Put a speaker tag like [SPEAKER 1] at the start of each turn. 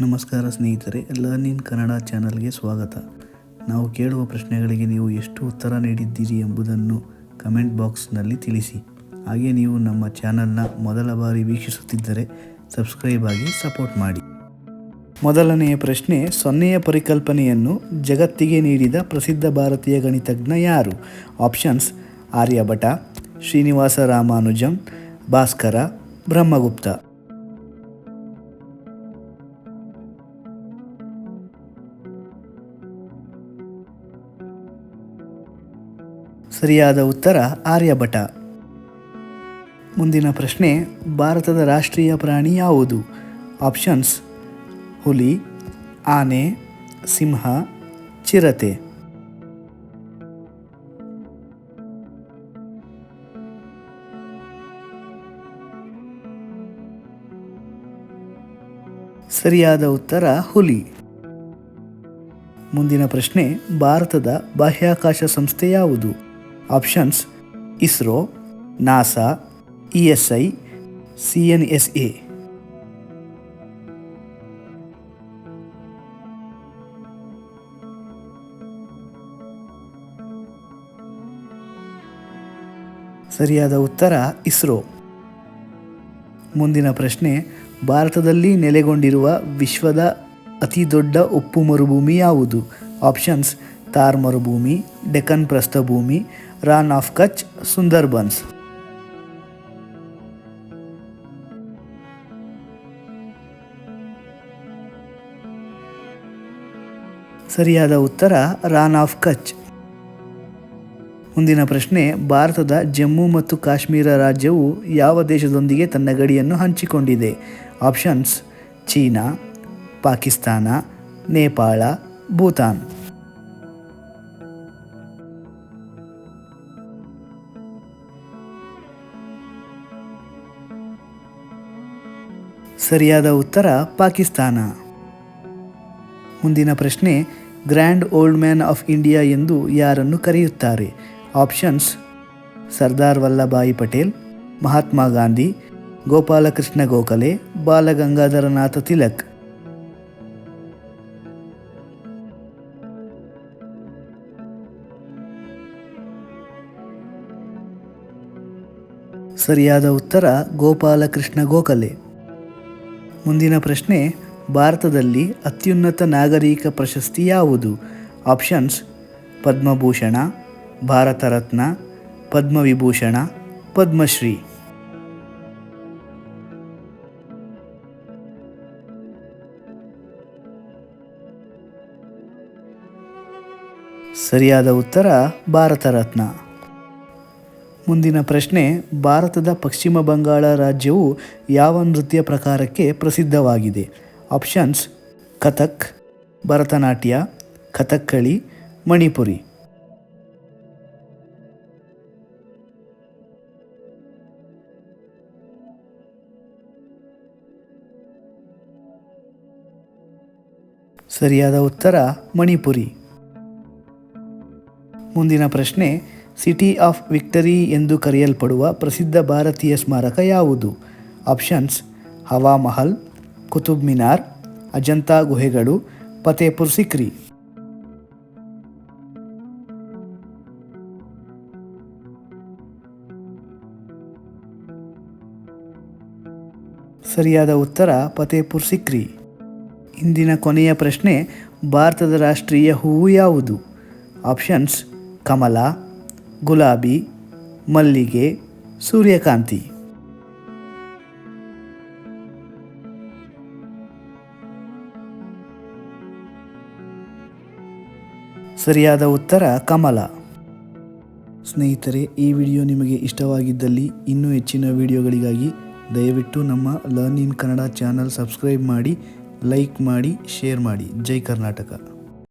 [SPEAKER 1] ನಮಸ್ಕಾರ ಸ್ನೇಹಿತರೆ, learn in Kannada ಚಾನಲ್ಗೆ ಸ್ವಾಗತ. ನಾವು ಕೇಳುವ ಪ್ರಶ್ನೆಗಳಿಗೆ ನೀವು ಎಷ್ಟು ಉತ್ತರ ನೀಡಿದ್ದೀರಿ ಎಂಬುದನ್ನು ಕಮೆಂಟ್ ಬಾಕ್ಸ್ನಲ್ಲಿ ತಿಳಿಸಿ. ಹಾಗೆ ನೀವು ನಮ್ಮ ಚಾನಲ್ನ ಮೊದಲ ಬಾರಿ ವೀಕ್ಷಿಸುತ್ತಿದ್ದರೆ ಸಬ್ಸ್ಕ್ರೈಬ್ ಆಗಿ ಸಪೋರ್ಟ್ ಮಾಡಿ. ಮೊದಲನೆಯ ಪ್ರಶ್ನೆ, ಸೊನ್ನೆಯ ಪರಿಕಲ್ಪನೆಯನ್ನು ಜಗತ್ತಿಗೆ ನೀಡಿದ ಪ್ರಸಿದ್ಧ ಭಾರತೀಯ ಗಣಿತಜ್ಞ ಯಾರು? ಆಪ್ಷನ್ಸ್: ಆರ್ಯಭಟ, ಶ್ರೀನಿವಾಸ ರಾಮಾನುಜಂ, ಭಾಸ್ಕರ, ಬ್ರಹ್ಮಗುಪ್ತ. ಸರಿಯಾದ ಉತ್ತರ ಆರ್ಯಭಟ. ಮುಂದಿನ ಪ್ರಶ್ನೆ, ಭಾರತದ ರಾಷ್ಟ್ರೀಯ ಪ್ರಾಣಿ ಯಾವುದು? ಆಪ್ಷನ್ಸ್: ಹುಲಿ, ಆನೆ, ಸಿಂಹ, ಚಿರತೆ. ಸರಿಯಾದ ಉತ್ತರ ಹುಲಿ. ಮುಂದಿನ ಪ್ರಶ್ನೆ, ಭಾರತದ ಬಾಹ್ಯಾಕಾಶ ಸಂಸ್ಥೆ ಯಾವುದು? Options: ISRO, NASA, ESI, CNSA. ಸರಿಯಾದ ಉತ್ತರ ಇಸ್ರೋ. ಮುಂದಿನ ಪ್ರಶ್ನೆ, ಭಾರತದಲ್ಲಿ ನೆಲೆಗೊಂಡಿರುವ ವಿಶ್ವದ ಅತಿ ದೊಡ್ಡ ಉಪ್ಪು ಮರುಭೂಮಿ ಯಾವುದು? ಆಪ್ಷನ್ಸ್: ಥಾರ್ ಮರುಭೂಮಿ, ಡೆಕ್ಕನ್ ಪ್ರಸ್ಥಭೂಮಿ, ರಾನ್ ಆಫ್ ಕಚ್, ಸುಂದರ್ಬನ್ಸ್. ಸರಿಯಾದ ಉತ್ತರ ರಾನ್ ಆಫ್ ಕಚ್. ಮುಂದಿನ ಪ್ರಶ್ನೆ, ಭಾರತದ ಜಮ್ಮು ಮತ್ತು ಕಾಶ್ಮೀರ ರಾಜ್ಯವು ಯಾವ ದೇಶದೊಂದಿಗೆ ತನ್ನ ಗಡಿಯನ್ನು ಹಂಚಿಕೊಂಡಿದೆ? Options: China, Pakistan, Nepal, Bhutan. ಸರಿಯಾದ ಉತ್ತರ ಪಾಕಿಸ್ತಾನ. ಮುಂದಿನ ಪ್ರಶ್ನೆ, grand old man of India ಎಂದು ಯಾರನ್ನು ಕರೆಯುತ್ತಾರೆ? ಆಪ್ಷನ್ಸ್: ಸರ್ದಾರ್ ವಲ್ಲಭಾಯಿ ಪಟೇಲ್, ಮಹಾತ್ಮ ಗಾಂಧಿ, ಗೋಪಾಲಕೃಷ್ಣ ಗೋಖಲೆ, ಬಾಲಗಂಗಾಧರನಾಥ ತಿಲಕ್. ಸರಿಯಾದ ಉತ್ತರ ಗೋಪಾಲಕೃಷ್ಣ ಗೋಖಲೆ. ಮುಂದಿನ ಪ್ರಶ್ನೆ, ಭಾರತದಲ್ಲಿ ಅತ್ಯುನ್ನತ ನಾಗರಿಕ ಪ್ರಶಸ್ತಿ ಯಾವುದು? ಆಪ್ಷನ್ಸ್: ಪದ್ಮಭೂಷಣ, ಭಾರತ ರತ್ನ, ಪದ್ಮವಿಭೂಷಣ, ಪದ್ಮಶ್ರೀ. ಸರಿಯಾದ ಉತ್ತರ ಭಾರತ ರತ್ನ. ಮುಂದಿನ ಪ್ರಶ್ನೆ, ಭಾರತದ ಪಶ್ಚಿಮ ಬಂಗಾಳ ರಾಜ್ಯವು ಯಾವ ನೃತ್ಯ ಪ್ರಕಾರಕ್ಕೆ ಪ್ರಸಿದ್ಧವಾಗಿದೆ? ಆಪ್ಷನ್ಸ್: ಕಥಕ್, ಭರತನಾಟ್ಯ, ಕಥಕ್ಕಳಿ, ಮಣಿಪುರಿ. ಸರಿಯಾದ ಉತ್ತರ ಮಣಿಪುರಿ. ಮುಂದಿನ ಪ್ರಶ್ನೆ, ಸಿಟಿ ಆಫ್ ವಿಕ್ಟರಿ ಎಂದು ಕರೆಯಲ್ಪಡುವ ಪ್ರಸಿದ್ಧ ಭಾರತೀಯ ಸ್ಮಾರಕ ಯಾವುದು? ಆಪ್ಷನ್ಸ್: ಹವಾ ಮಹಲ್, ಕುತುಬ್ ಮಿನಾರ್, ಅಜಂತಾ ಗುಹೆಗಳು, ಫತೇಪುರ್ ಸಿಕ್ರಿ. ಸರಿಯಾದ ಉತ್ತರ ಫತೇಪುರ್ ಸಿಕ್ರಿ. ಇಂದಿನ ಕೊನೆಯ ಪ್ರಶ್ನೆ, ಭಾರತದ ರಾಷ್ಟ್ರೀಯ ಹೂವು ಯಾವುದು? ಆಪ್ಷನ್ಸ್: ಕಮಲ, ಗುಲಾಬಿ, ಮಲ್ಲಿಗೆ, ಸೂರ್ಯಕಾಂತಿ. ಸರಿಯಾದ ಉತ್ತರ ಕಮಲ. ಸ್ನೇಹಿತರೆ, ಈ ವಿಡಿಯೋ ನಿಮಗೆ ಇಷ್ಟವಾಗಿದ್ದಲ್ಲಿ ಇನ್ನೂ ಹೆಚ್ಚಿನ ವಿಡಿಯೋಗಳಿಗಾಗಿ ದಯವಿಟ್ಟು ನಮ್ಮ learn in Kannada channel subscribe ಮಾಡಿ, ಲೈಕ್ ಮಾಡಿ, ಶೇರ್ ಮಾಡಿ. ಜೈ ಕರ್ನಾಟಕ.